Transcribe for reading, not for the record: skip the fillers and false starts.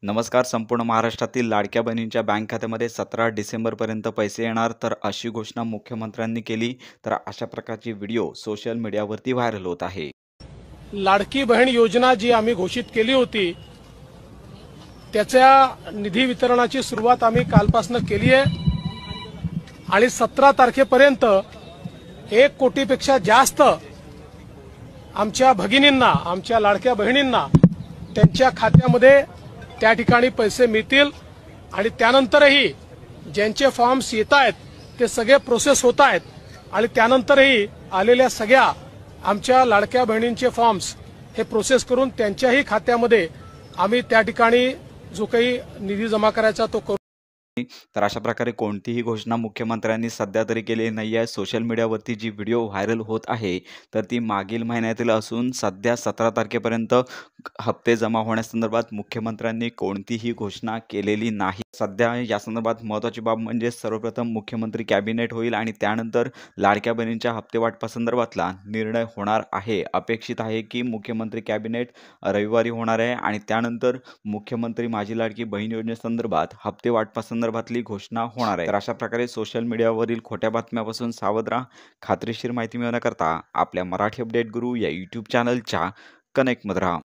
नमस्कार. संपूर्ण महाराष्ट्रातील लाडक्या बहिणींच्या बँक खात्यामध्ये 17 डिसेंबरपर्यंत पैसे येणार, तर अशी घोषणा मुख्यमंत्र्यांनी केली. तर अशा प्रकारची व्हिडिओ सोशल मीडियावरती व्हायरल होत आहे. लाडकी बहीण योजना जी आम्ही घोषित केली होती त्याच्या निधी वितरणाची सुरुवात आम्ही कालपासून केली आहे आणि 17 तारखेपर्यंत 1 कोटीपेक्षा जास्त आमच्या भगिनींना, आमच्या लाडक्या बहिणींना त्यांच्या खात्यामध्ये त्या ठिकाणी पैसे मिळतील आणि त्यानंतरही ज्यांचे फॉर्म्स येत आहेत ते सगळे प्रोसेस होत आहेत आणि त्यानंतरही आलेल्या सगळ्या आमच्या लाडक्या बहिणींचे फॉर्म्स हे प्रोसेस करून त्यांच्याही खात्यामध्ये आम्ही त्या ठिकाणी जो काही निधी जमा करायचा तो करू. तर अशा प्रकारे कोणतीही घोषणा मुख्यमंत्र्यांनी सध्या तरी केली नाही आहे. सोशल मीडियावरती जी व्हिडिओ व्हायरल होत आहे तर ती मागील महिन्यातील असून सध्या 17 तारखेपर्यंत हप्ते जमा होण्यासंदर्भात मुख्यमंत्र्यांनी कोणतीही घोषणा केलेली नाही. सध्या या संदर्भात महत्त्वाची बाब म्हणजे सर्वप्रथम मुख्यमंत्री कॅबिनेट होईल आणि त्यानंतर लाडक्या बहिणींच्या हप्ते वाटपासंदर्भातला निर्णय होणार आहे. अपेक्षित आहे की मुख्यमंत्री कॅबिनेट रविवारी होणार आहे आणि त्यानंतर मुख्यमंत्री माझी लाडकी बहीण योजनेसंदर्भात हप्ते वाटपासंदर्भातली घोषणा होणार आहे. तर अशा प्रकारे सोशल मीडियावरील खोट्या बातम्यापासून सावध राहा. खात्रीशीर माहिती मिळवण्याकरता आपल्या मराठी अपडेट गुरु या यूट्यूब चॅनलच्या कनेक्टमध्ये राहा.